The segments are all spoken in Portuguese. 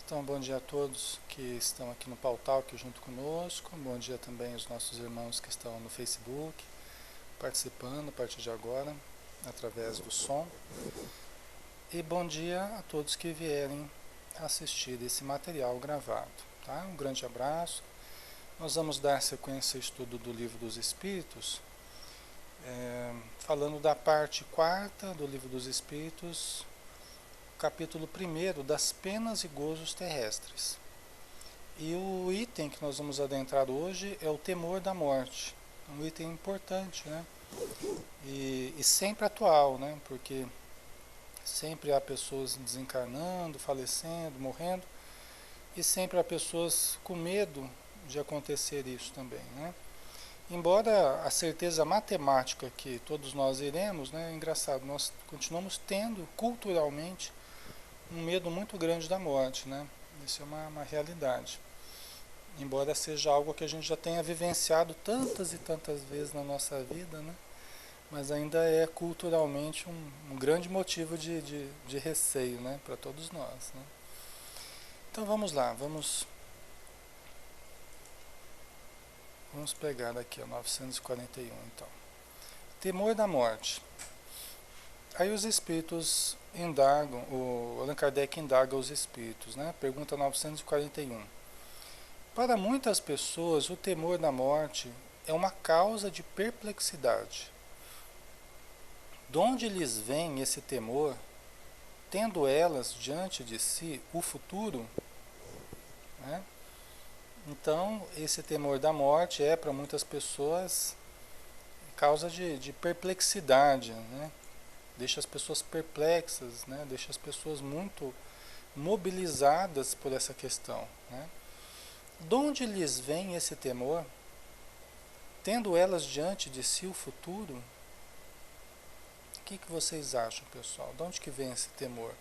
Então, bom dia a todos que estão aqui no Pautal, aqui junto conosco. Bom dia também aos nossos irmãos que estão no Facebook, participando a partir de agora, através do som. E bom dia a todos que vierem assistir esse material gravado. Tá? Um grande abraço. Nós vamos dar sequência ao estudo do Livro dos Espíritos, falando da parte quarta do Livro dos Espíritos, capítulo 1 das penas e gozos terrestres. E o item que nós vamos adentrar hoje é o temor da morte. Um item importante, né? E sempre atual, né? Porque sempre há pessoas desencarnando, falecendo, morrendo, e sempre há pessoas com medo de acontecer isso também, né? Embora a certeza matemática que todos nós iremos, né? É engraçado, nós continuamos tendo culturalmente um medo muito grande da morte, né? Isso é uma realidade. Embora seja algo que a gente já tenha vivenciado tantas e tantas vezes na nossa vida, né? Mas ainda é culturalmente um grande motivo de receio, né? Para todos nós, né? Então vamos lá, vamos pegar aqui o 941 então. Temor da morte. Aí os espíritos indagam, o Allan Kardec indaga os espíritos, né? Pergunta 941. Para muitas pessoas, o temor da morte é uma causa de perplexidade. De onde lhes vem esse temor, tendo elas diante de si o futuro? Né? Então, esse temor da morte é para muitas pessoas causa de perplexidade, né? Deixa as pessoas perplexas, né? Deixa as pessoas muito mobilizadas por essa questão, né? De onde lhes vem esse temor, tendo elas diante de si o futuro? O que vocês acham, pessoal? De onde que vem esse temor?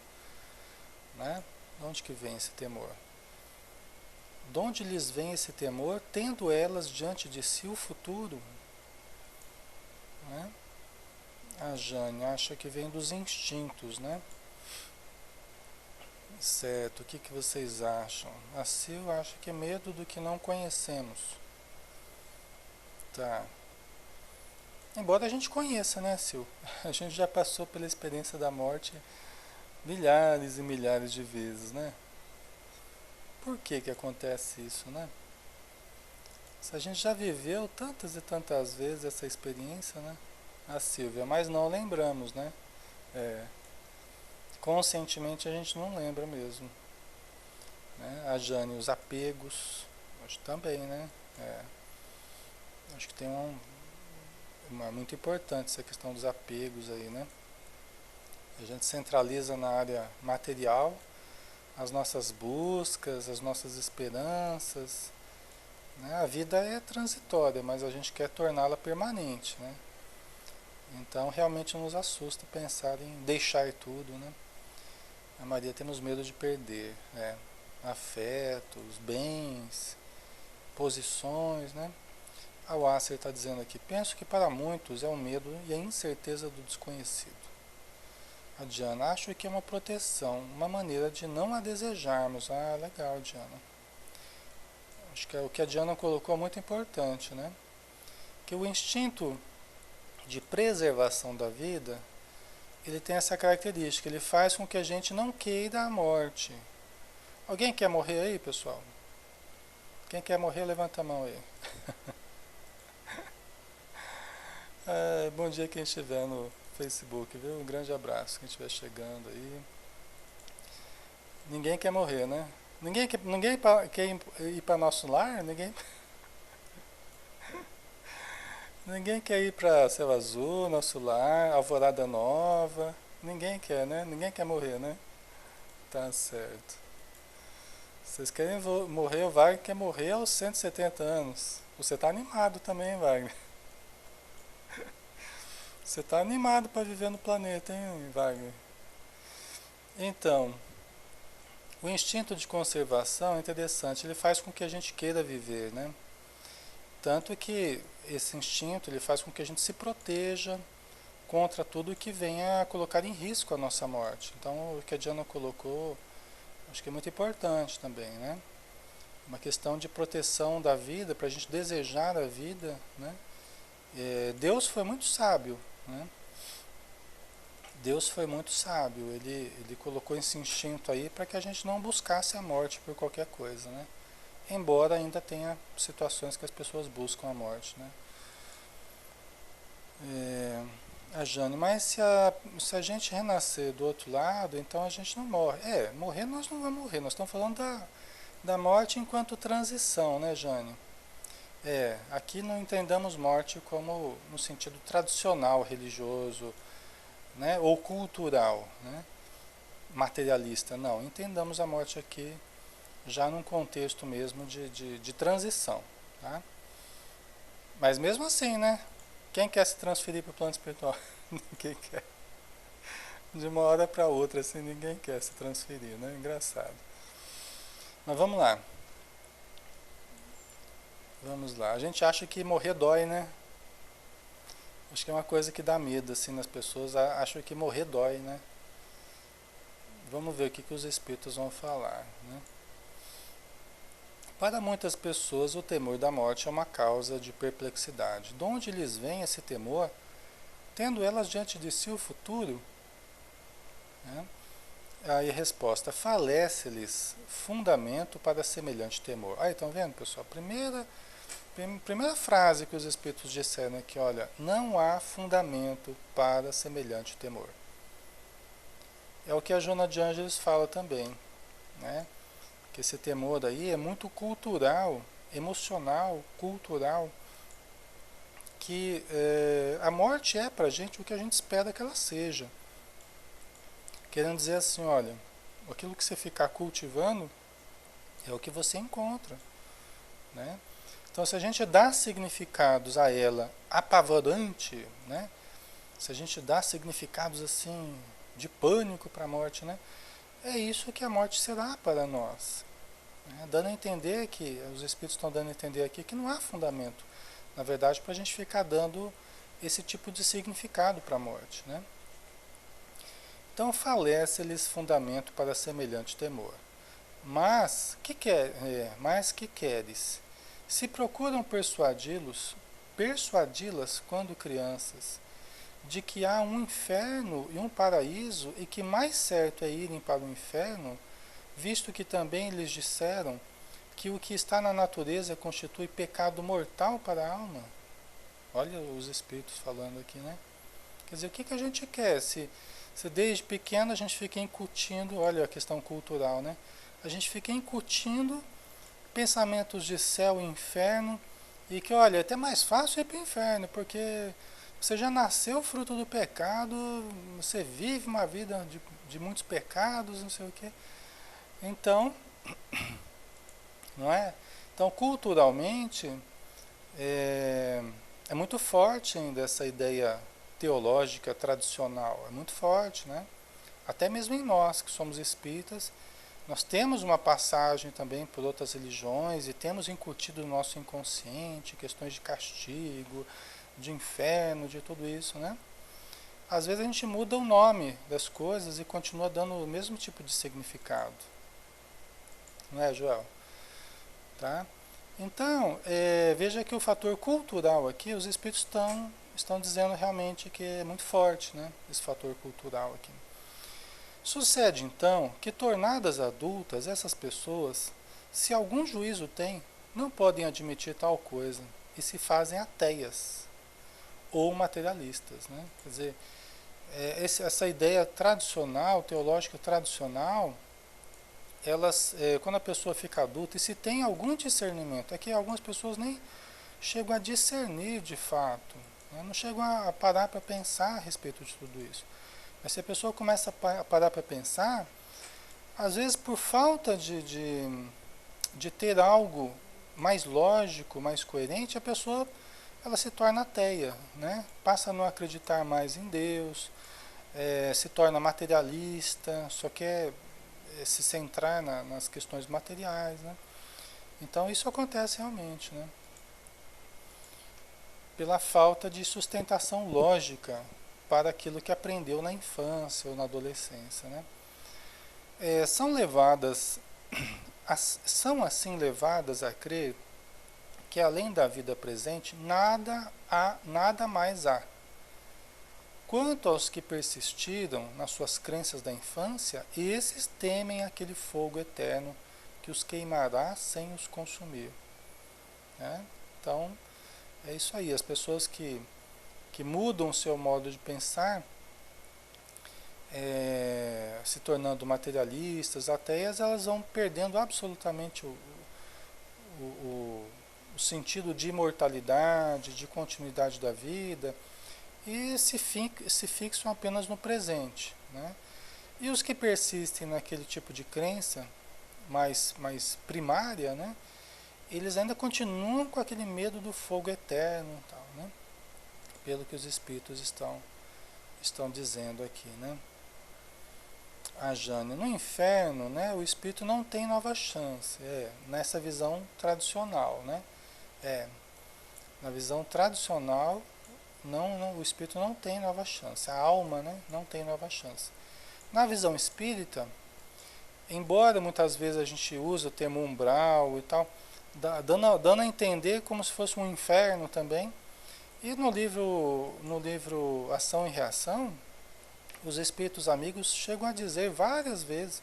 Né? De onde que vem esse temor? De onde lhes vem esse temor, tendo elas diante de si o futuro? Né? A Jane acha que vem dos instintos, né? Certo, o que vocês acham? A Sil acha que é medo do que não conhecemos. Tá. Embora a gente conheça, né, Sil? A gente já passou pela experiência da morte milhares e milhares de vezes, né? Por que acontece isso, né? Se a gente já viveu tantas e tantas vezes essa experiência, né? A Silvia, mas não lembramos, né? Conscientemente a gente não lembra mesmo. Né? A Jane, os apegos, acho que também, né? Acho que tem uma muito importante essa questão dos apegos aí, né? A gente centraliza na área material as nossas buscas, as nossas esperanças, né? A vida é transitória, mas a gente quer torná-la permanente, né? Então realmente nos assusta pensar em deixar tudo, né? A Maria, temos medo de perder, né? Afetos, bens, posições, né? A Wasser está dizendo aqui, penso que para muitos é o medo e a incerteza do desconhecido. A Diana, acho que é uma proteção, uma maneira de não a desejarmos. Ah, legal, Diana. Acho que o que a Diana colocou é muito importante, né? Que o instinto de preservação da vida, ele tem essa característica, ele faz com que a gente não queira a morte. Alguém quer morrer aí, pessoal? Quem quer morrer, levanta a mão aí. Bom dia quem estiver no Facebook, viu? Um grande abraço quem estiver chegando aí. Ninguém quer morrer, né? Ninguém quer ir para nosso lar? Ninguém quer ir para Céu Azul, nosso lar, Alvorada Nova. Ninguém quer, né? Ninguém quer morrer, né? Tá certo. Vocês querem morrer, o Wagner quer morrer aos 170 anos. Você tá animado também, Wagner. Você tá animado para viver no planeta, hein, Wagner? Então, o instinto de conservação é interessante, ele faz com que a gente queira viver, né? Tanto que esse instinto ele faz com que a gente se proteja contra tudo que venha a colocar em risco a nossa morte. Então, o que a Diana colocou Acho que é muito importante também, né? Uma questão de proteção da vida, para a gente desejar a vida, né? Deus foi muito sábio, né? Deus foi muito sábio, ele colocou esse instinto aí para que a gente não buscasse a morte por qualquer coisa, né? Embora ainda tenha situações que as pessoas buscam a morte, né? A Jane, mas se a gente renascer do outro lado, então a gente não morre. Morrer nós não vamos morrer, nós estamos falando da morte enquanto transição, né, Jane? Aqui não entendamos morte como no sentido tradicional, religioso, né, ou cultural, né, materialista, não. Entendamos a morte aqui já num contexto mesmo de transição, tá? Mas mesmo assim, né, quem quer se transferir para o plano espiritual? Ninguém quer. De uma hora para outra, assim, ninguém quer se transferir, né? Engraçado. Mas vamos lá. Vamos lá. A gente acha que morrer dói, né? Acho que é uma coisa que dá medo, assim, nas pessoas. Acham que morrer dói, né? Vamos ver o que os espíritos vão falar, né? Para muitas pessoas, o temor da morte é uma causa de perplexidade. De onde lhes vem esse temor, tendo elas diante de si o futuro? Né? Aí a resposta, falece-lhes fundamento para semelhante temor. Aí estão vendo, pessoal? Primeira frase que os espíritos disseram aqui, olha, não há fundamento para semelhante temor. É o que a Joana de Ângeles fala também, né? Que esse temor aí é muito cultural, emocional, cultural, que a morte é pra gente o que a gente espera que ela seja. Querendo dizer assim, olha, aquilo que você ficar cultivando é o que você encontra, né? Então, se a gente dá significados a ela apavorante, né? Se a gente dá significados assim de pânico para a morte, né? É isso que a morte será para nós, né? Dando a entender que os espíritos estão dando a entender aqui que não há fundamento, na verdade, para a gente ficar dando esse tipo de significado para a morte, né? Então, falece-lhes fundamento para semelhante temor. Mas que queres? Se procuram persuadi-las quando crianças, de que há um inferno e um paraíso e que mais certo é irem para o inferno, visto que também lhes disseram que o que está na natureza constitui pecado mortal para a alma. Olha os espíritos falando aqui, né? Quer dizer, o que a gente quer? Se desde pequeno a gente fica incutindo, olha a questão cultural, né? A gente fica incutindo pensamentos de céu e inferno, e que, olha, é até mais fácil ir para o inferno, porque você já nasceu fruto do pecado, você vive uma vida de muitos pecados, não sei o quê. Então, não é? Então, culturalmente, é, é muito forte ainda essa ideia teológica tradicional, é muito forte, né? Até mesmo em nós, que somos espíritas, nós temos uma passagem também por outras religiões e temos incutido no nosso inconsciente questões de castigo, de inferno, de tudo isso, né? Às vezes a gente muda o nome das coisas e continua dando o mesmo tipo de significado. Não é, Joel? Tá? Então, veja que o fator cultural aqui, os espíritos estão dizendo realmente que é muito forte, né? Esse fator cultural aqui. Sucede então que, tornadas adultas, essas pessoas, se algum juízo têm, não podem admitir tal coisa e se fazem ateias ou materialistas, né? Quer dizer, essa ideia tradicional, teológica tradicional, quando a pessoa fica adulta e se tem algum discernimento, é que algumas pessoas nem chegam a discernir de fato, né? Não chegam a parar para pensar a respeito de tudo isso. Mas se a pessoa começa a parar para pensar, às vezes por falta de ter algo mais lógico, mais coerente, a pessoa ela se torna ateia, né? Passa a não acreditar mais em Deus, se torna materialista, só quer se centrar nas questões materiais, né? Então isso acontece realmente, né? Pela falta de sustentação lógica para aquilo que aprendeu na infância ou na adolescência, né? são levadas, são assim levadas a crer que além da vida presente, nada mais há. Quanto aos que persistiram nas suas crenças da infância, esses temem aquele fogo eterno que os queimará sem os consumir. Né? Então, é isso aí. As pessoas que mudam o seu modo de pensar, se tornando materialistas, ateias, elas vão perdendo absolutamente o sentido de imortalidade, de continuidade da vida, e se fixam apenas no presente. Né? E os que persistem naquele tipo de crença mais primária, né? Eles ainda continuam com aquele medo do fogo eterno, tal, né? Pelo que os espíritos estão dizendo aqui. Né? A Jane, no inferno, né, o espírito não tem nova chance, nessa visão tradicional. Né? Na visão tradicional, o espírito não tem nova chance, a alma, né, não tem nova chance. Na visão espírita, embora muitas vezes a gente use o termo umbral e tal, dando a entender como se fosse um inferno também, e no livro Ação e Reação, os espíritos amigos chegam a dizer várias vezes,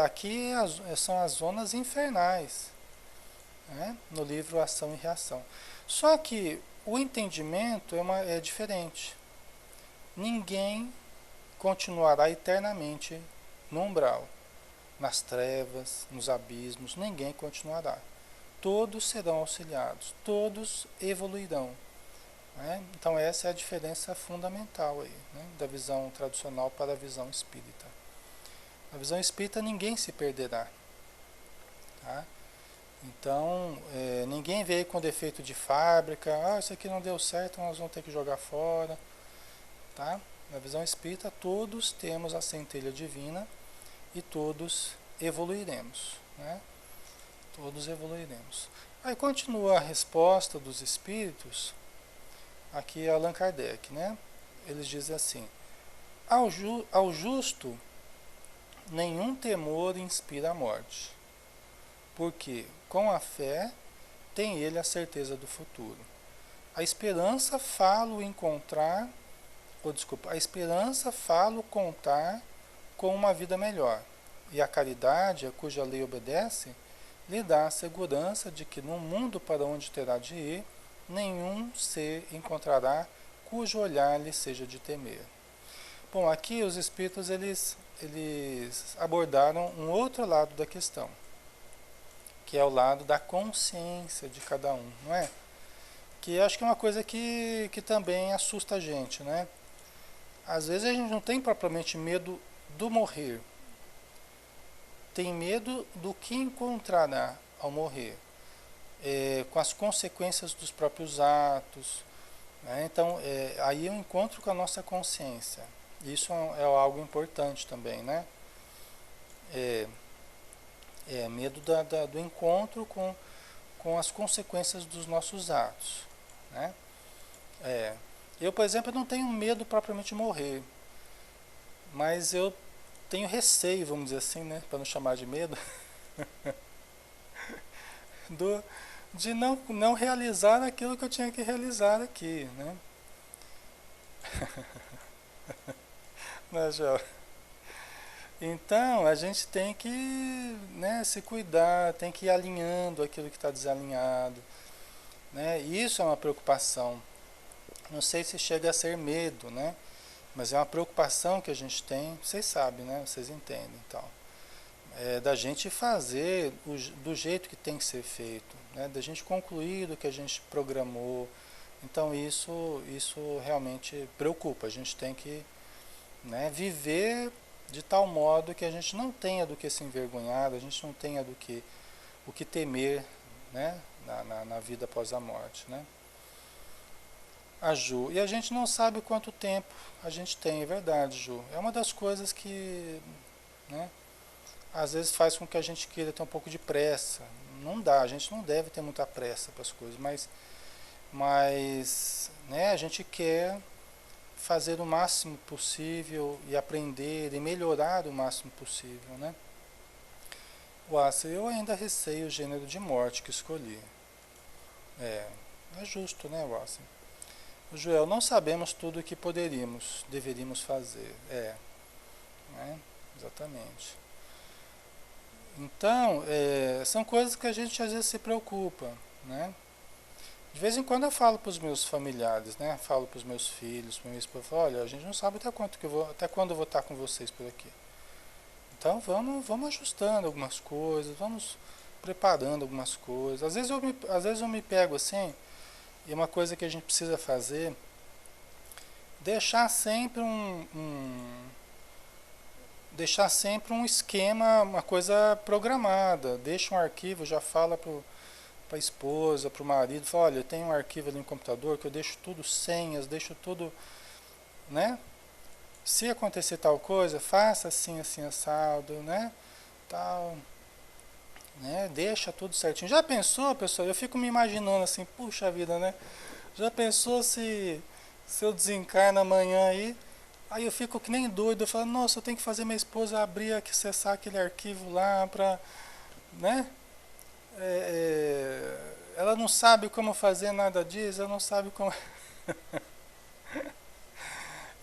aqui são as zonas infernais, né, no livro Ação e Reação. Só que o entendimento é diferente. Ninguém continuará eternamente no umbral, nas trevas, nos abismos, ninguém continuará. Todos serão auxiliados, todos evoluirão. Né? Então essa é a diferença fundamental aí, né? Da visão tradicional para a visão espírita. Na visão espírita ninguém se perderá. Tá? Então, ninguém veio com defeito de fábrica, isso aqui não deu certo, nós vamos ter que jogar fora. Tá? Na visão espírita, todos temos a centelha divina e todos evoluiremos. Né? Todos evoluiremos. Aí continua a resposta dos espíritos, aqui Allan Kardec. Né? Eles dizem assim, ao justo nenhum temor inspira a morte, porque com a fé tem ele a certeza do futuro. A esperança falo encontrar, a esperança falo contar com uma vida melhor. E a caridade, a cuja lei obedece, lhe dá a segurança de que no mundo para onde terá de ir, nenhum ser encontrará cujo olhar lhe seja de temer. Bom, aqui os espíritos eles abordaram um outro lado da questão, que é o lado da consciência de cada um, não é? Que acho que é uma coisa que também assusta a gente, né? Às vezes a gente não tem propriamente medo do morrer, tem medo do que encontrará ao morrer, com as consequências dos próprios atos. Né? Então, aí eu encontro com a nossa consciência. Isso é algo importante também, né? Medo do encontro com as consequências dos nossos atos. Né? Eu, por exemplo, não tenho medo propriamente de morrer, mas eu tenho receio, vamos dizer assim, né? Para não chamar de medo, de não realizar aquilo que eu tinha que realizar aqui. Né? Né, Joel? Então, a gente tem que, né, se cuidar, tem que ir alinhando aquilo que está desalinhado. Né? Isso é uma preocupação. Não sei se chega a ser medo, né? Mas é uma preocupação que a gente tem, vocês sabem, né? Vocês entendem, então. Da gente fazer do jeito que tem que ser feito, né? Da gente concluir o que a gente programou. Então isso realmente preocupa. A gente tem que, né, viver de tal modo que a gente não tenha do que se envergonhar, a gente não tenha o que temer, né, na vida após a morte. Né? A Ju, e a gente não sabe quanto tempo a gente tem, é verdade, Ju. É uma das coisas que, né, às vezes faz com que a gente queira ter um pouco de pressa. Não dá, a gente não deve ter muita pressa para as coisas, mas né, a gente quer fazer o máximo possível e aprender e melhorar o máximo possível, né? Wassa, eu ainda receio o gênero de morte que escolhi. É, é justo, né, Wassa? Joel, não sabemos tudo o que deveríamos fazer. Né? Exatamente. Então, são coisas que a gente às vezes se preocupa, né? De vez em quando eu falo para os meus familiares, né? Falo para os meus filhos, para minha esposa, falo, olha, a gente não sabe até quando eu vou estar com vocês por aqui. Então vamos ajustando algumas coisas, vamos preparando algumas coisas. Às vezes eu me pego assim, e uma coisa que a gente precisa fazer, deixar sempre deixar sempre um esquema, uma coisa programada. Deixa um arquivo, já fala para a esposa, para o marido, fala, olha, eu tenho um arquivo ali no computador que eu deixo tudo senhas, deixo tudo, né? Se acontecer tal coisa, faça assim, assim, assado, né? Tal, né? Deixa tudo certinho. Já pensou, pessoal? Eu fico me imaginando assim, puxa vida, né? Já pensou se eu desencarno amanhã aí eu fico que nem doido, eu falo, nossa, eu tenho que fazer minha esposa abrir, acessar aquele arquivo lá pra, né? Ela não sabe como fazer nada disso, ela não sabe como.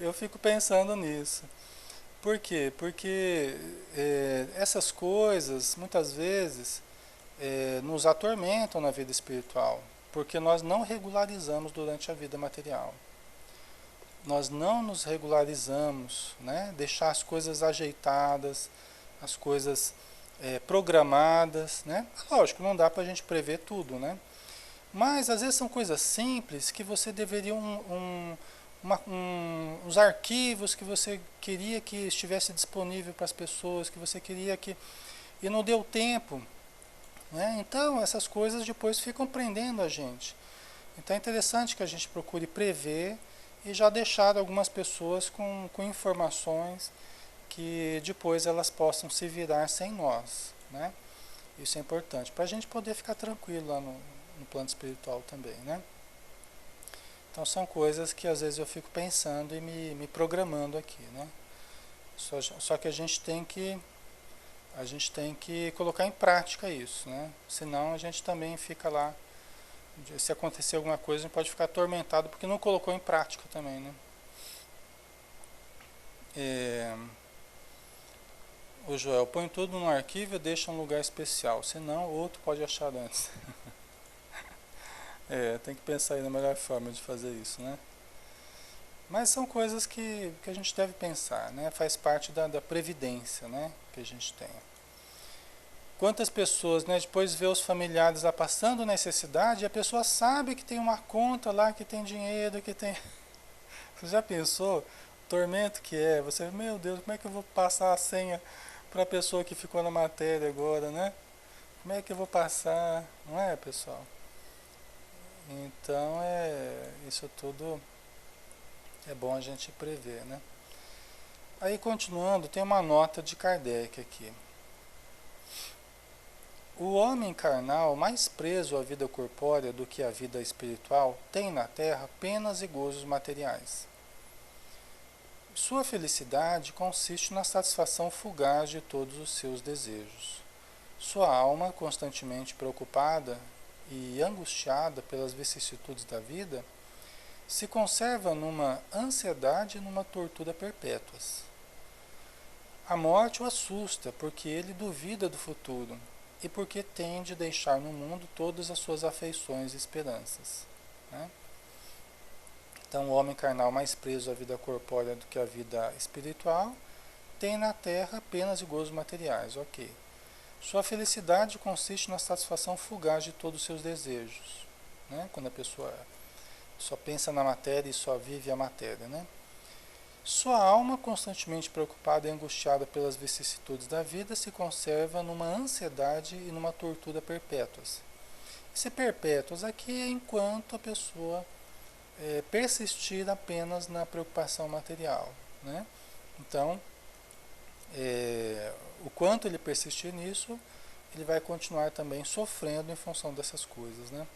Eu fico pensando nisso. Por quê? Porque essas coisas, muitas vezes, nos atormentam na vida espiritual, porque nós não regularizamos durante a vida material. Nós não nos regularizamos, né? Deixar as coisas ajeitadas, as coisas programadas, né? Lógico, não dá para a gente prever tudo, né? Mas às vezes são coisas simples que você deveria uns arquivos que você queria que estivesse disponível para as pessoas, que você queria que e não deu tempo, né? Então essas coisas depois ficam prendendo a gente. Então é interessante que a gente procure prever e já deixar algumas pessoas com informações que depois elas possam se virar sem nós, né? Isso é importante, para a gente poder ficar tranquilo lá no plano espiritual também, né? Então são coisas que às vezes eu fico pensando e me programando aqui, né? Só que a gente tem que colocar em prática isso, né? Senão a gente também fica lá, se acontecer alguma coisa, a gente pode ficar atormentado porque não colocou em prática também, né? É, o Joel, põe tudo no arquivo e deixa um lugar especial, senão outro pode achar antes. Tem que pensar aí na melhor forma de fazer isso, né? Mas são coisas que a gente deve pensar, né? Faz parte da previdência, né? Que a gente tem. Quantas pessoas, né, depois vê os familiares lá passando necessidade e a pessoa sabe que tem uma conta lá, que tem dinheiro, que tem... Você já pensou o tormento que é? Você, meu Deus, como é que eu vou passar a senha para a pessoa que ficou na matéria agora, né? Como é que eu vou passar? Não é, pessoal? Então, isso tudo é bom a gente prever, né? Aí, continuando, tem uma nota de Kardec aqui. O homem carnal, mais preso à vida corpórea do que à vida espiritual, tem na terra penas e gozos materiais. Sua felicidade consiste na satisfação fugaz de todos os seus desejos. Sua alma, constantemente preocupada e angustiada pelas vicissitudes da vida, se conserva numa ansiedade e numa tortura perpétuas. A morte o assusta porque ele duvida do futuro e porque tem de deixar no mundo todas as suas afeições e esperanças, né? Então, o homem carnal, mais preso à vida corpórea do que à vida espiritual, tem na terra penas e gozos materiais, ok. Sua felicidade consiste na satisfação fugaz de todos os seus desejos, né? Quando a pessoa só pensa na matéria e só vive a matéria, né? Sua alma, constantemente preocupada e angustiada pelas vicissitudes da vida, se conserva numa ansiedade e numa tortura perpétuas. Esse perpétuas aqui é enquanto a pessoa persistir apenas na preocupação material, né? Então, o quanto ele persistir nisso, ele vai continuar também sofrendo em função dessas coisas, né?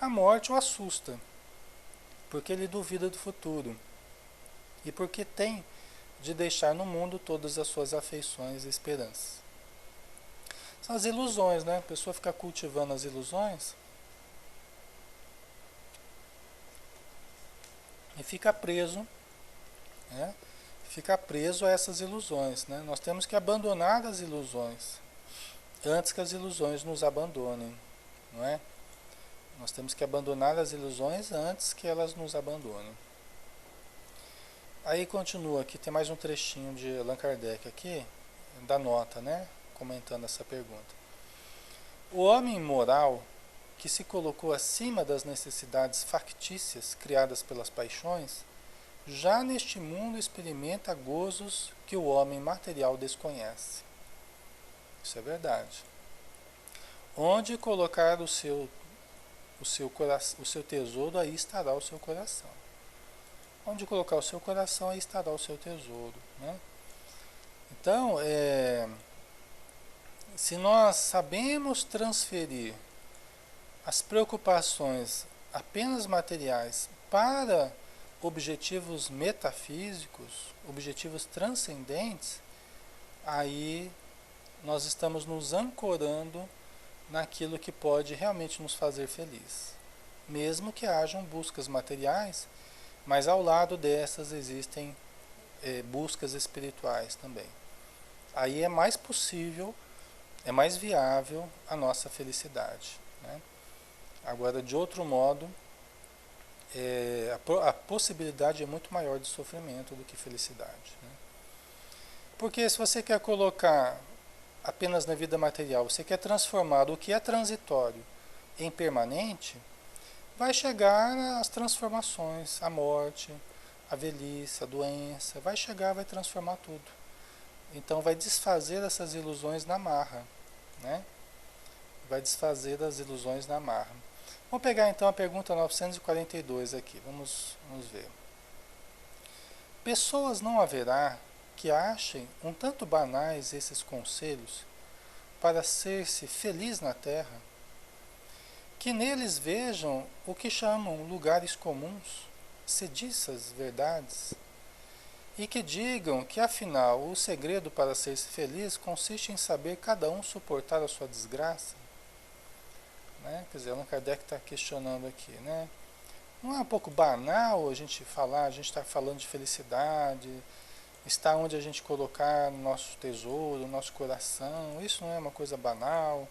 A morte o assusta, porque ele duvida do futuro e porque tem de deixar no mundo todas as suas afeições e esperanças. São as ilusões, né? A pessoa fica cultivando as ilusões e fica preso, né? Fica preso a essas ilusões, né? Nós temos que abandonar as ilusões antes que as ilusões nos abandonem, não é? Nós temos que abandonar as ilusões antes que elas nos abandonem. Aí continua aqui, tem mais um trechinho de Allan Kardec aqui, da nota, né? Comentando essa pergunta. O homem moral, que se colocou acima das necessidades factícias criadas pelas paixões, já neste mundo experimenta gozos que o homem material desconhece. Isso é verdade. Onde colocar o seu tesouro, aí estará o seu coração. Onde colocar o seu coração, aí estará o seu tesouro, né? Então, se nós sabemos transferir as preocupações apenas materiais para objetivos metafísicos, objetivos transcendentes, aí nós estamos nos ancorando naquilo que pode realmente nos fazer feliz. Mesmo que hajam buscas materiais, mas ao lado dessas existem buscas espirituais também. Aí é mais possível, é mais viável a nossa felicidade, né? Agora, de outro modo, a possibilidade é muito maior de sofrimento do que felicidade, né? Porque se você quer colocar apenas na vida material, você quer transformar o que é transitório em permanente, vai chegar às transformações, a morte, a velhice, a doença, vai chegar, vai transformar tudo. Então vai desfazer essas ilusões na marra, né? Vai desfazer as ilusões na marra. Vamos pegar então a pergunta 942 aqui, vamos ver. Pessoas não haverá que achem um tanto banais esses conselhos para ser-se feliz na terra, que neles vejam o que chamam lugares comuns, sediças verdades, e que digam que afinal o segredo para ser-se feliz consiste em saber cada um suportar a sua desgraça, né? Quer dizer, Allan Kardec está questionando aqui, né? Não é um pouco banal a gente está falando de felicidade, está onde a gente colocar nosso tesouro, nosso coração, isso não é uma coisa banal.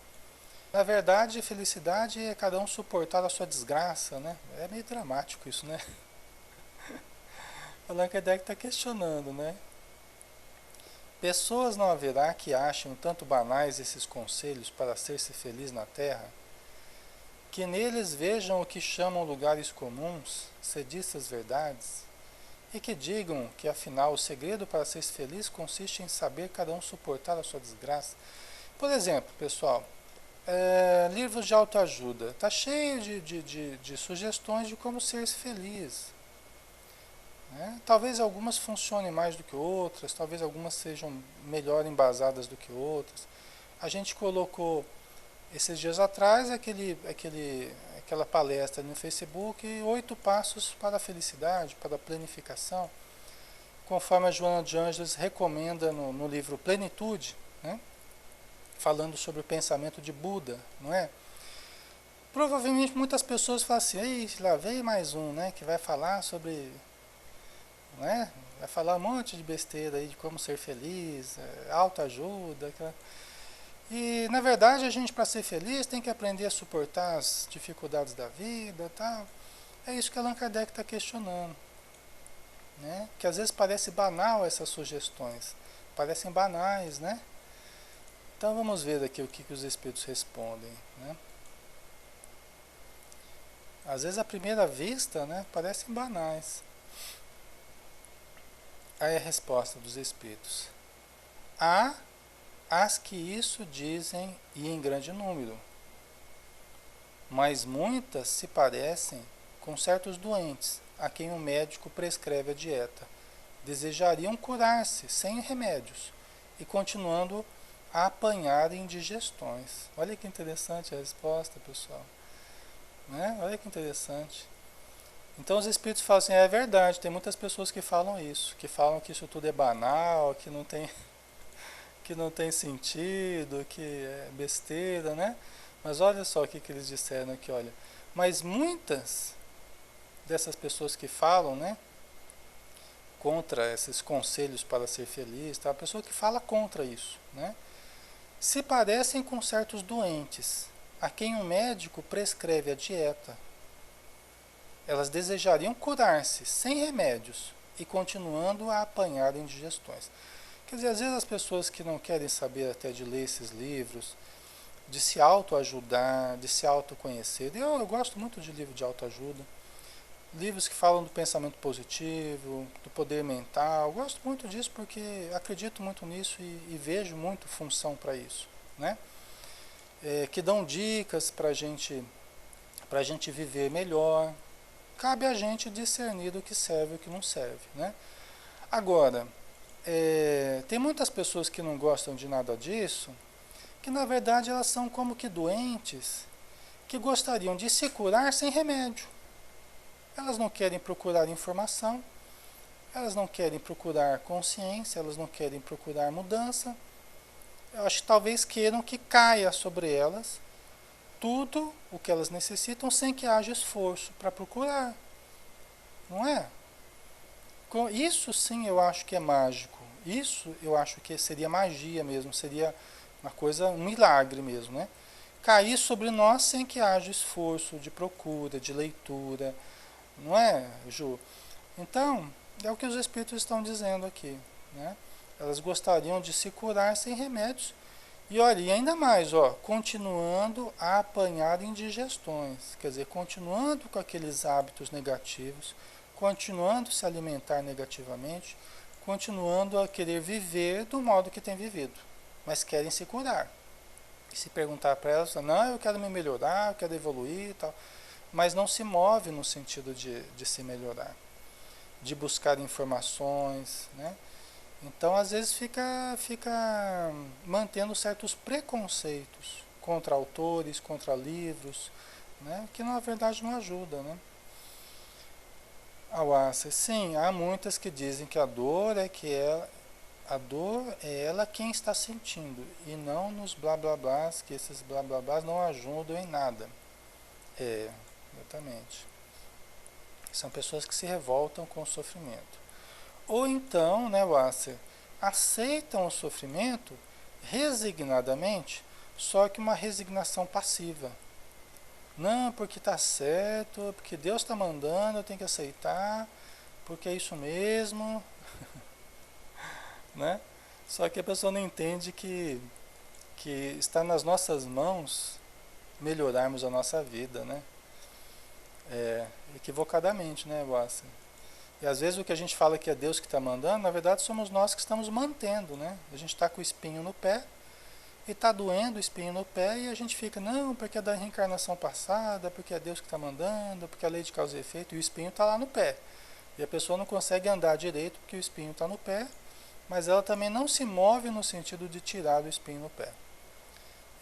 Na verdade, felicidade é cada um suportar a sua desgraça, né? É meio dramático isso, né? Allan Kardec está questionando, né? Pessoas não haverá que achem um tanto banais esses conselhos para ser-se feliz na terra, que neles vejam o que chamam lugares comuns, sediças verdades, e que digam que afinal o segredo para ser feliz consiste em saber cada um suportar a sua desgraça. Por exemplo, pessoal, livros de autoajuda, está cheio de sugestões de como ser feliz, né? Talvez algumas funcionem mais do que outras, talvez algumas sejam melhor embasadas do que outras. A gente colocou esses dias atrás aquela palestra no Facebook, 8 passos para a felicidade, para a planificação, conforme a Joana de Ângeles recomenda no livro Plenitude, né? Falando sobre o pensamento de Buda, não é? Provavelmente muitas pessoas falam assim, ei, lá vem mais um, né, que vai falar sobre, né, vai falar um monte de besteira aí de como ser feliz, autoajuda, e na verdade a gente, para ser feliz, tem que aprender a suportar as dificuldades da vida, tal. É isso que Allan Kardec está questionando, né? Que às vezes parece banal essas sugestões, parecem banais, né? Então vamos ver aqui o que os espíritos respondem, né? Às vezes à primeira vista, né, parecem banais. Aí a resposta dos espíritos: há as que isso dizem e em grande número, mas muitas se parecem com certos doentes a quem o médico prescreve a dieta. Desejariam curar-se sem remédios e continuando a apanhar indigestões. Olha que interessante a resposta, pessoal, né? Olha que interessante. Então os espíritos falam assim, é verdade, tem muitas pessoas que falam isso, que falam que isso tudo é banal, que não tem sentido, que é besteira, né? Mas olha só o que eles disseram aqui, olha. Mas muitas dessas pessoas que falam, né, contra esses conselhos para ser feliz, tá? A pessoa que fala contra isso, né, se parecem com certos doentes, a quem um médico prescreve a dieta. Elas desejariam curar-se sem remédios e continuando a apanhar indigestões. Quer dizer, às vezes as pessoas que não querem saber até de ler esses livros, de se autoajudar, de se autoconhecer. Eu gosto muito de livro de autoajuda. Livros que falam do pensamento positivo, do poder mental. Eu gosto muito disso porque acredito muito nisso e vejo muito função para isso, né? Que dão dicas para a gente viver melhor. Cabe a gente discernir do que serve e o que não serve, né? Agora, tem muitas pessoas que não gostam de nada disso, que na verdade elas são como que doentes, que gostariam de se curar sem remédio. Elas não querem procurar informação, elas não querem procurar consciência, elas não querem procurar mudança. Eu acho que talvez queiram que caia sobre elas tudo o que elas necessitam sem que haja esforço para procurar. Não é? Isso sim eu acho que é mágico. Isso eu acho que seria magia mesmo, seria uma coisa, um milagre mesmo, né? Cair sobre nós sem que haja esforço de procura, de leitura, não é, Ju? Então, é o que os espíritos estão dizendo aqui, né? Elas gostariam de se curar sem remédios. E olha, e ainda mais, ó, continuando a apanhar indigestões, quer dizer, continuando com aqueles hábitos negativos, continuando a se alimentar negativamente, continuando a querer viver do modo que tem vivido, mas querem se curar. E se perguntar para elas, não, eu quero me melhorar, eu quero evoluir e tal, mas não se move no sentido de se melhorar, de buscar informações, né? Então, às vezes, fica mantendo certos preconceitos contra autores, contra livros, né? Que na verdade não ajuda, né? Sim, há muitas que dizem que a dor é ela quem está sentindo e não nos blá blá blás, que esses blá blá blás não ajudam em nada. É, exatamente. São pessoas que se revoltam com o sofrimento. Ou então, né, Wasser, aceitam o sofrimento resignadamente, só que uma resignação passiva. Não, porque está certo, porque Deus está mandando, eu tenho que aceitar, porque é isso mesmo, né? Só que a pessoa não entende que está nas nossas mãos melhorarmos a nossa vida, né? Equivocadamente, né, Wasser? E às vezes o que a gente fala que é Deus que está mandando, na verdade somos nós que estamos mantendo, né? A gente está com o espinho no pé e está doendo o espinho no pé e a gente fica, não, porque é da reencarnação passada, porque é Deus que está mandando, porque é a lei de causa e efeito, e o espinho está lá no pé. E a pessoa não consegue andar direito porque o espinho está no pé, mas ela também não se move no sentido de tirar o espinho no pé.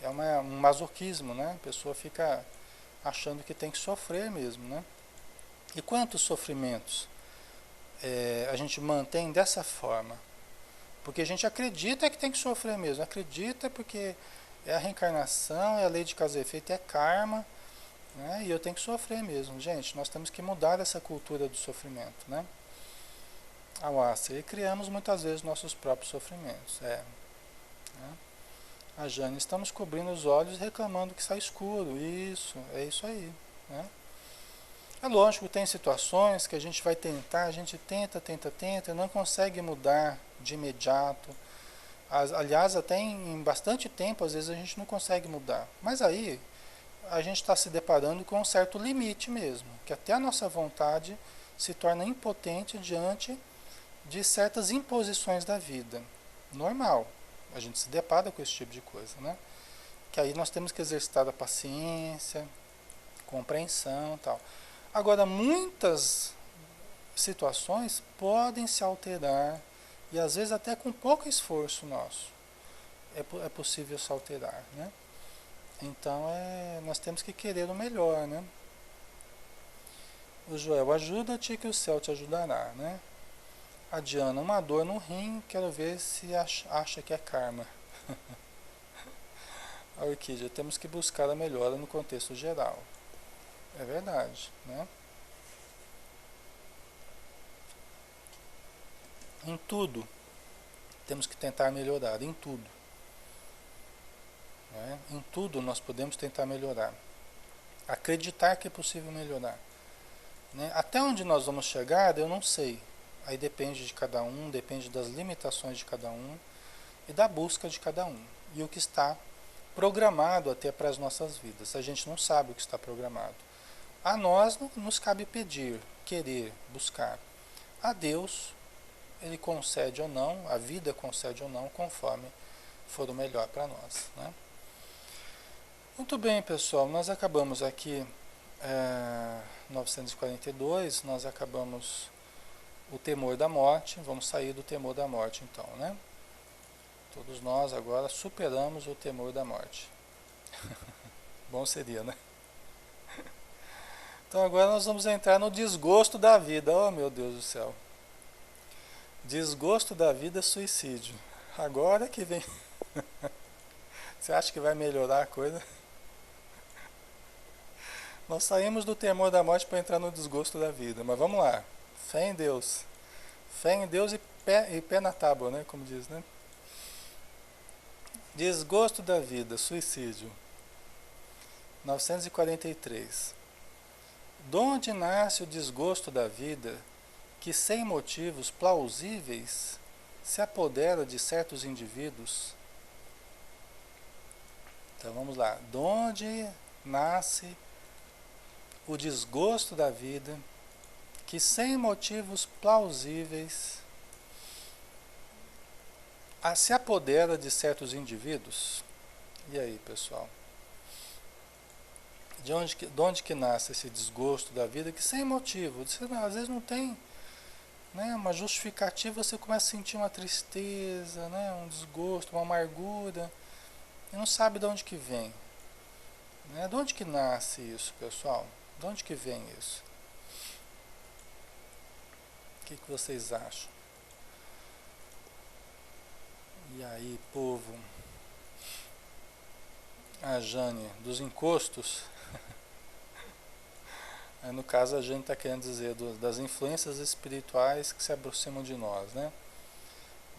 É um masoquismo, né? A pessoa fica achando que tem que sofrer mesmo, né? E quantos sofrimentos a gente mantém dessa forma? Porque a gente acredita que tem que sofrer mesmo, acredita porque é a reencarnação, é a lei de causa e efeito, é karma, né? E eu tenho que sofrer mesmo. Gente, nós temos que mudar essa cultura do sofrimento, né? E criamos muitas vezes nossos próprios sofrimentos. Né? A Jane, estamos cobrindo os olhos reclamando que está escuro. Isso, é isso aí. Né? É lógico, tem situações que a gente vai tentar, a gente tenta, não consegue mudar de imediato. Aliás, até em bastante tempo, às vezes a gente não consegue mudar. Mas aí a gente está se deparando com um certo limite mesmo, que até a nossa vontade se torna impotente diante de certas imposições da vida. Normal, a gente se depara com esse tipo de coisa, né? Que aí nós temos que exercitar a paciência, compreensão e tal. Agora, muitas situações podem se alterar e às vezes até com pouco esforço nosso é possível se alterar, né? Então nós temos que querer o melhor, né? O Joel, ajuda-te que o céu te ajudará, né? A Diana, uma dor no rim, quero ver se acha que é karma. A Orquídea, temos que buscar a melhora no contexto geral. É verdade, né? Em tudo, temos que tentar melhorar, em tudo. Né? Em tudo nós podemos tentar melhorar. Acreditar que é possível melhorar. Né? Até onde nós vamos chegar, eu não sei. Aí depende de cada um, depende das limitações de cada um e da busca de cada um. E o que está programado até para as nossas vidas. A gente não sabe o que está programado. A nós nos cabe pedir, querer, buscar. A Deus, Ele concede ou não, a vida concede ou não, conforme for o melhor para nós. Né? Muito bem, pessoal, nós acabamos aqui 942, nós acabamos o temor da morte, vamos sair do temor da morte então, né? Todos nós agora superamos o temor da morte. Bom seria, né? Então agora nós vamos entrar no desgosto da vida. Oh, meu Deus do céu. Desgosto da vida, suicídio. Agora que vem. Você acha que vai melhorar a coisa? Nós saímos do temor da morte para entrar no desgosto da vida. Mas vamos lá. Fé em Deus. Fé em Deus e pé na tábua, né? Como diz, né? Desgosto da vida, suicídio. 943. Donde nasce o desgosto da vida que sem motivos plausíveis se apodera de certos indivíduos? Então vamos lá. Donde nasce o desgosto da vida que sem motivos plausíveis se apodera de certos indivíduos? E aí, pessoal? De onde que nasce esse desgosto da vida que sem motivo, você, às vezes não tem, né, uma justificativa, você começa a sentir uma tristeza, né, um desgosto, uma amargura, e não sabe de onde que vem. Né? De onde que nasce isso, pessoal? De onde que vem isso? O que vocês acham? E aí, povo? A Jane, dos encostos. No caso, a gente está querendo dizer das influências espirituais que se aproximam de nós, né?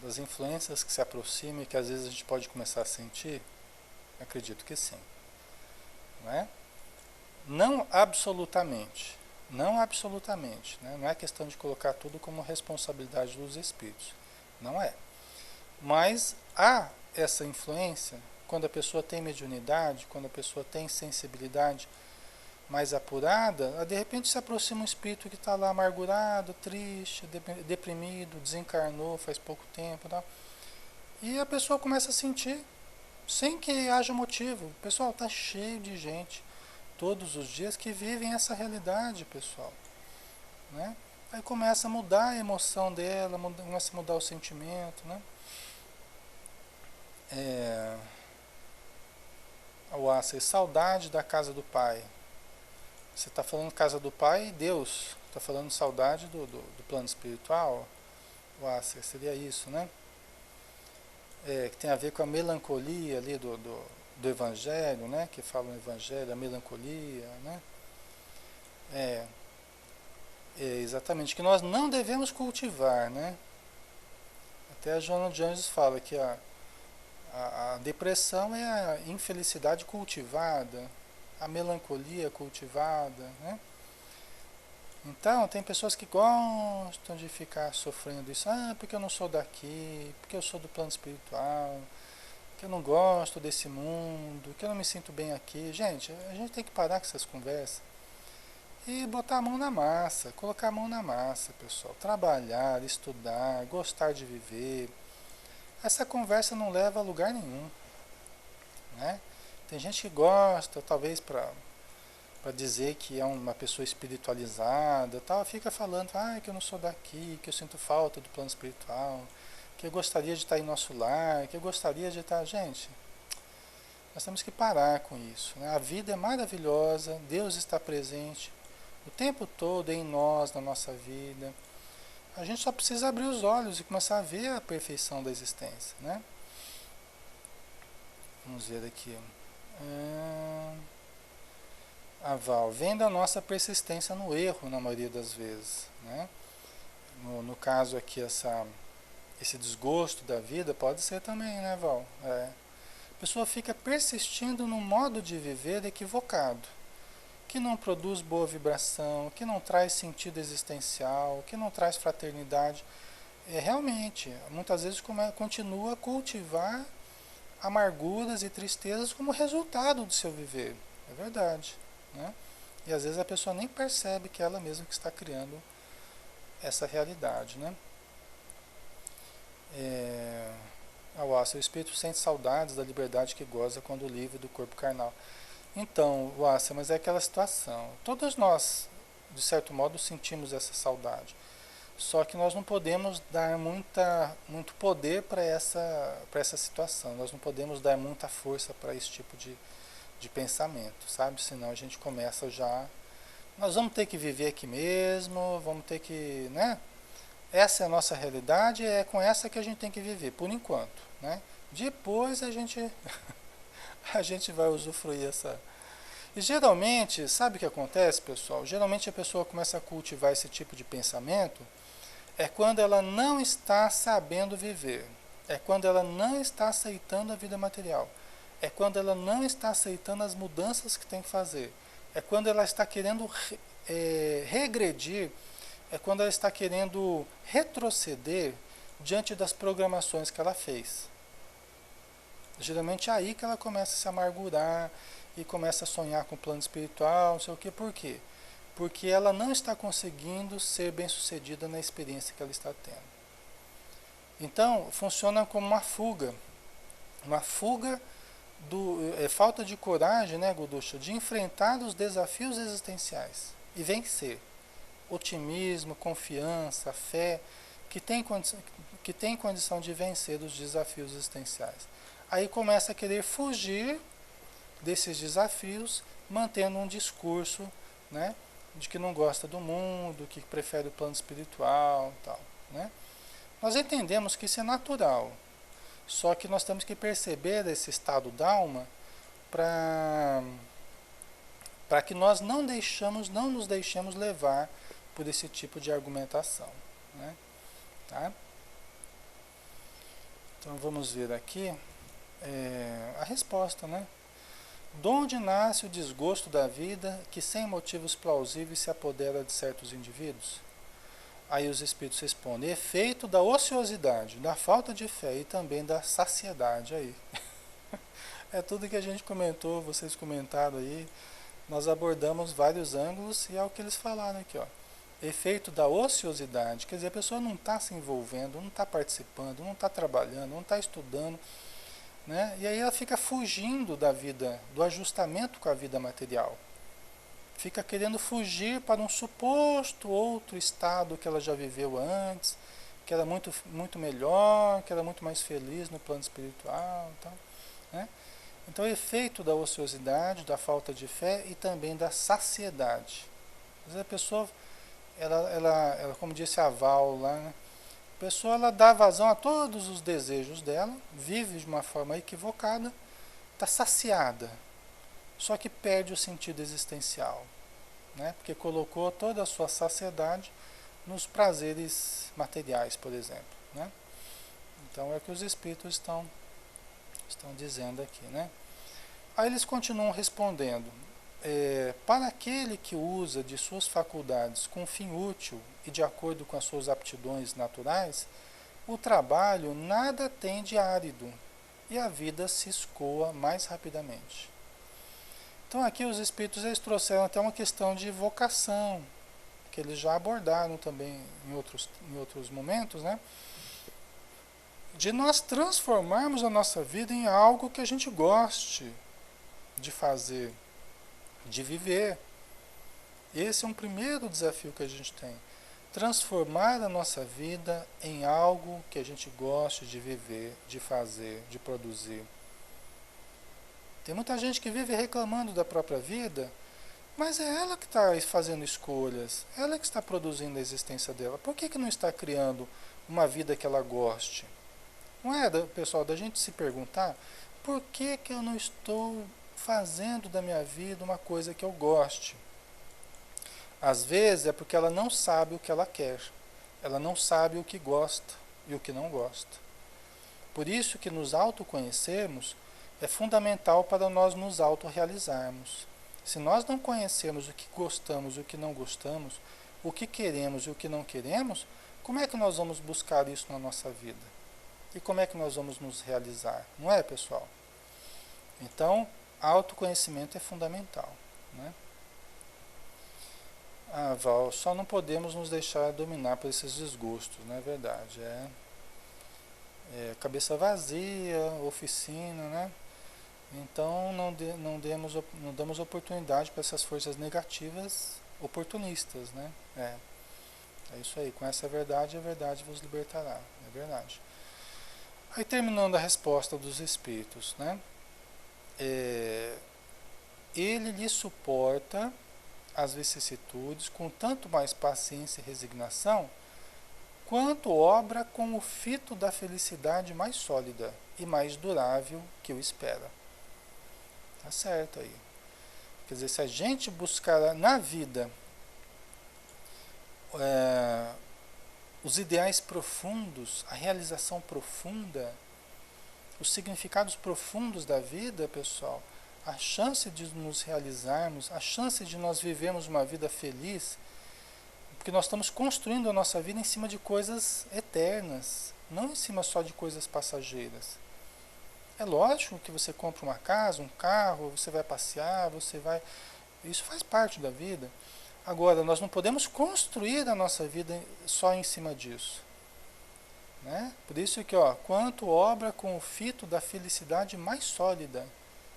Das influências que se aproximam e que às vezes a gente pode começar a sentir. Acredito que sim. Não é? Não absolutamente. Não absolutamente. Né? Não é questão de colocar tudo como responsabilidade dos espíritos. Não é. Mas há essa influência quando a pessoa tem mediunidade, quando a pessoa tem sensibilidade mais apurada, de repente se aproxima um espírito que está lá amargurado, triste, deprimido, desencarnou faz pouco tempo, tá? E a pessoa começa a sentir, sem que haja motivo. Pessoal, está cheio de gente todos os dias que vivem essa realidade, pessoal, né? Aí começa a mudar a emoção dela, começa a mudar o sentimento, né? O Acer, saudade da casa do pai. Você está falando casa do pai e Deus. Está falando saudade do plano espiritual. O Acer, seria isso, né? Que tem a ver com a melancolia ali do Evangelho, né? Que fala no Evangelho, a melancolia, né? Exatamente, que nós não devemos cultivar, né? Até a Joana de Anjos fala que a depressão é a infelicidade cultivada, a melancolia cultivada, né? Então, tem pessoas que gostam de ficar sofrendo isso. Porque eu não sou daqui, porque eu sou do plano espiritual, que eu não gosto desse mundo, que eu não me sinto bem aqui. Gente, a gente tem que parar com essas conversas e botar a mão na massa, colocar a mão na massa, pessoal. Trabalhar, estudar, gostar de viver. Essa conversa não leva a lugar nenhum, né? Tem gente que gosta, talvez para dizer que é uma pessoa espiritualizada, tal, fica falando, que eu não sou daqui, que eu sinto falta do plano espiritual, que eu gostaria de estar em nosso lar, que eu gostaria de estar... Gente, nós temos que parar com isso, né? A vida é maravilhosa, Deus está presente O tempo todo em nós, na nossa vida. A gente só precisa abrir os olhos e começar a ver a perfeição da existência, né? Vamos ver aqui. Aval, vem da nossa persistência no erro, na maioria das vezes, né? No caso aqui, esse desgosto da vida pode ser também, né, Val? A pessoa fica persistindo num modo de viver equivocado, que não produz boa vibração, que não traz sentido existencial, que não traz fraternidade. Realmente, muitas vezes continua a cultivar amarguras e tristezas como resultado do seu viver. É verdade, né? E às vezes a pessoa nem percebe que é ela mesma que está criando essa realidade, né? O espírito sente saudades da liberdade que goza quando livre do corpo carnal. Então, mas é aquela situação. Todos nós, de certo modo, sentimos essa saudade. Só que nós não podemos dar muito poder para essa situação. Nós não podemos dar muita força para esse tipo de pensamento, sabe? Senão a gente começa já... Nós vamos ter que viver aqui mesmo, vamos ter que, né? Essa é a nossa realidade, é com essa que a gente tem que viver, por enquanto, né? Depois a gente vai usufruir essa... E geralmente, sabe o que acontece, pessoal? Geralmente a pessoa começa a cultivar esse tipo de pensamento quando ela não está sabendo viver, é quando ela não está aceitando a vida material, é quando ela não está aceitando as mudanças que tem que fazer, é quando ela está querendo regredir, é quando ela está querendo retroceder diante das programações que ela fez. Geralmente é aí que ela começa a se amargurar e começa a sonhar com o plano espiritual, não sei o quê. Por quê? Porque ela não está conseguindo ser bem-sucedida na experiência que ela está tendo. Então, funciona como uma fuga falta de coragem, né, Gudusha, de enfrentar os desafios existenciais e vencer. Otimismo, confiança, fé, que tem condição de vencer os desafios existenciais. Aí começa a querer fugir desses desafios, mantendo um discurso, né, de que não gosta do mundo, que prefere o plano espiritual e tal, né? Nós entendemos que isso é natural, só que nós temos que perceber esse estado da alma para que nós não nos deixemos levar por esse tipo de argumentação, né? Tá? Então vamos ver aqui a resposta, né? De onde nasce o desgosto da vida que sem motivos plausíveis se apodera de certos indivíduos? Aí os espíritos respondem: efeito da ociosidade, da falta de fé e também da saciedade. Aí é tudo que a gente comentou, vocês comentaram aí. Nós abordamos vários ângulos e é o que eles falaram aqui, ó. Efeito da ociosidade, quer dizer, a pessoa não está se envolvendo, não está participando, não está trabalhando, não está estudando, né? E aí ela fica fugindo da vida, do ajustamento com a vida material. Fica querendo fugir para um suposto outro estado que ela já viveu antes, que era muito, muito melhor, que era muito mais feliz no plano espiritual, então, né? Então, o efeito da ociosidade, da falta de fé e também da saciedade. Às vezes a pessoa, ela como disse a Val lá, né? A pessoa ela dá vazão a todos os desejos dela, vive de uma forma equivocada, está saciada, só que perde o sentido existencial, né? Porque colocou toda a sua saciedade nos prazeres materiais, por exemplo, né? Então é o que os espíritos estão dizendo aqui, né? Aí eles continuam respondendo: para aquele que usa de suas faculdades com fim útil e de acordo com as suas aptidões naturais, o trabalho nada tem de árido e a vida se escoa mais rapidamente. Então aqui os espíritos eles trouxeram até uma questão de vocação, que eles já abordaram também em outros momentos, né? De nós transformarmos a nossa vida em algo que a gente goste de fazer, de viver. Esse é um primeiro desafio que a gente tem. Transformar a nossa vida em algo que a gente goste de viver, de fazer, de produzir. Tem muita gente que vive reclamando da própria vida, Mas é ela que está fazendo escolhas, ela que está produzindo a existência dela. Por que não está criando uma vida que ela goste? Não é, pessoal, da gente se perguntar por que eu não estou fazendo da minha vida uma coisa que eu goste? Às vezes é porque ela não sabe o que ela quer, ela não sabe o que gosta e o que não gosta. Por isso que nos autoconhecermos é fundamental para nós nos autorrealizarmos. Se nós não conhecermos o que gostamos e o que não gostamos, o que queremos e o que não queremos, como é que nós vamos buscar isso na nossa vida? E como é que nós vamos nos realizar? Não é, pessoal? Então, autoconhecimento é fundamental, né? Ah, Val, só não podemos nos deixar dominar por esses desgostos, não é verdade? É cabeça vazia, oficina, né? Então não damos oportunidade para essas forças negativas oportunistas, né? É isso aí. Com essa verdade, a verdade vos libertará. É verdade. Aí terminando a resposta dos espíritos, né? É, ele lhe suporta as vicissitudes com tanto mais paciência e resignação, quanto obra com o fito da felicidade mais sólida e mais durável que o espera. Tá certo aí. Quer dizer, se a gente buscar na vida é, os ideais profundos, a realização profunda, os significados profundos da vida, pessoal, a chance de nos realizarmos, a chance de nós vivermos uma vida feliz, porque nós estamos construindo a nossa vida em cima de coisas eternas, não em cima só de coisas passageiras. É lógico que você compra uma casa, um carro, você vai passear, você vai... Isso faz parte da vida. Agora, nós não podemos construir a nossa vida só em cima disso. Né? Por isso que, ó, quanto obra com o fito da felicidade mais sólida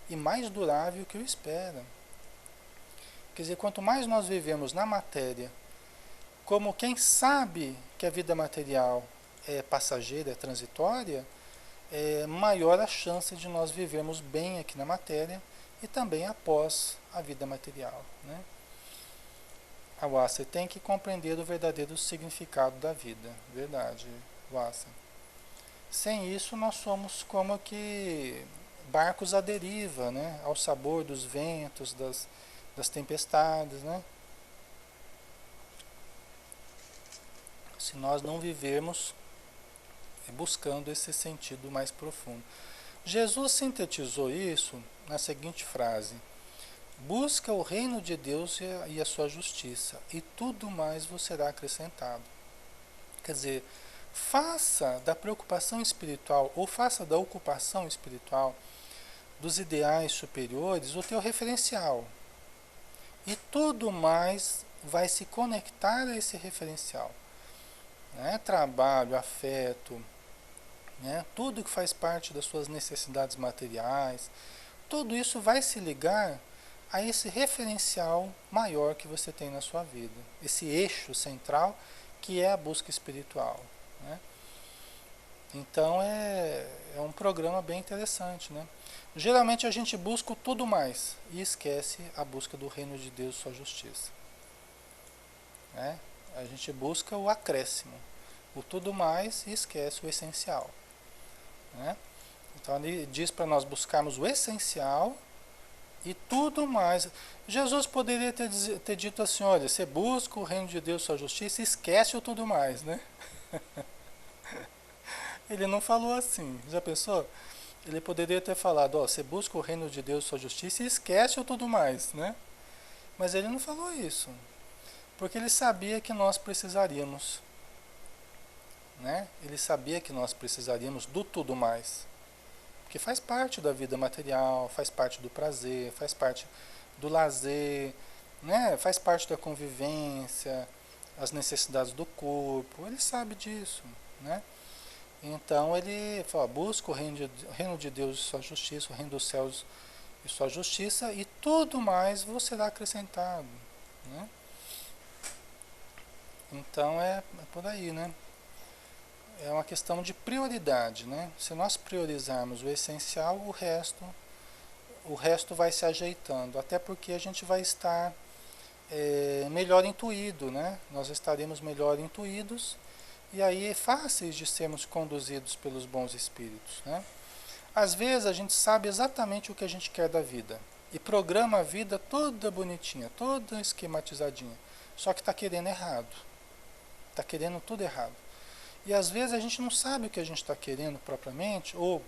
e mais durável que o espera. Quer dizer, quanto mais nós vivemos na matéria, como quem sabe que a vida material é passageira, é transitória, é maior a chance de nós vivermos bem aqui na matéria e também após a vida material. Né? Você tem que compreender o verdadeiro significado da vida. Verdade, Wassa. Sem isso, nós somos como que barcos à deriva, né? Ao sabor dos ventos, das tempestades. Né? Se nós não vivermos buscando esse sentido mais profundo. Jesus sintetizou isso na seguinte frase: busca o reino de Deus e a sua justiça, e tudo mais vos será acrescentado. Quer dizer, faça da preocupação espiritual, ou faça da ocupação espiritual, dos ideais superiores, o teu referencial. E tudo mais vai se conectar a esse referencial. Né? Trabalho, afeto, né? Tudo que faz parte das suas necessidades materiais, tudo isso vai se ligar a esse referencial maior que você tem na sua vida, esse eixo central que é a busca espiritual. Né? Então é um programa bem interessante. Né? Geralmente a gente busca o tudo mais e esquece a busca do reino de Deus e sua justiça. Né? A gente busca o acréscimo, o tudo mais e esquece o essencial. Né? Então ele diz para nós buscarmos o essencial e tudo mais. Jesus poderia ter dito assim: olha, você busca o reino de Deus, sua justiça, e esquece o tudo mais, né? Ele não falou assim. Já pensou? Ele poderia ter falado: ó, você busca o reino de Deus, sua justiça, e esquece o tudo mais, né? Mas ele não falou isso, porque ele sabia que nós precisaríamos. Né? Ele sabia que nós precisaríamos do tudo mais. Porque faz parte da vida material, faz parte do prazer, faz parte do lazer, né? Faz parte da convivência, as necessidades do corpo. Ele sabe disso. Né? Então ele fala: busca o reino de Deus e sua justiça, o reino dos céus e sua justiça, e tudo mais vos será acrescentado. Né? Então é por aí, né? É uma questão de prioridade, né? Se nós priorizarmos o essencial, o resto vai se ajeitando, até porque a gente vai estar melhor intuído, né? Nós estaremos melhor intuídos e aí fáceis de sermos conduzidos pelos bons espíritos, né? Às vezes a gente sabe exatamente o que a gente quer da vida e programa a vida toda bonitinha, toda esquematizadinha, só que está querendo errado, está querendo tudo errado. E às vezes a gente não sabe o que a gente está querendo propriamente, ou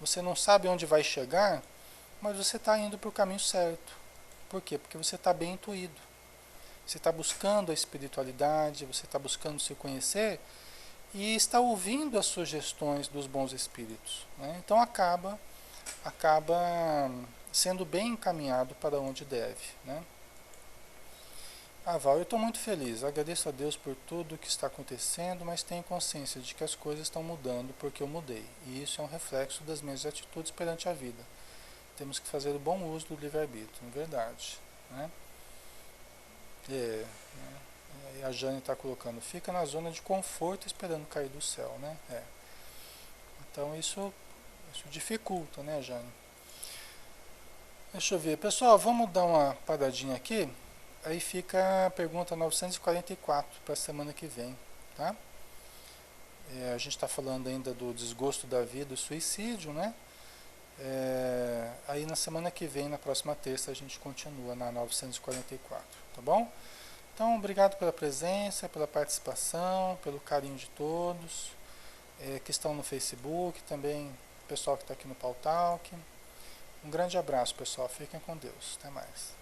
você não sabe onde vai chegar, mas você está indo para o caminho certo. Por quê? Porque você está bem intuído. Você está buscando a espiritualidade, você está buscando se conhecer e está ouvindo as sugestões dos bons espíritos, né? Então acaba sendo bem encaminhado para onde deve, né? Ah, Val, eu estou muito feliz, agradeço a Deus por tudo que está acontecendo, mas tenho consciência de que as coisas estão mudando porque eu mudei, e isso é um reflexo das minhas atitudes perante a vida. Temos que fazer o bom uso do livre-arbítrio, é verdade, né? Né? E a Jane está colocando, fica na zona de conforto esperando cair do céu, né? Então isso dificulta, né, Jane? Deixa eu ver. Pessoal, vamos dar uma paradinha aqui. Aí fica a pergunta 944 para a semana que vem, tá? A gente está falando ainda do desgosto da vida, do suicídio, né? Aí na semana que vem, na próxima terça, a gente continua na 944, tá bom? Então, obrigado pela presença, pela participação, pelo carinho de todos, que estão no Facebook, também o pessoal que está aqui no Pautalk. Um grande abraço, pessoal. Fiquem com Deus. Até mais.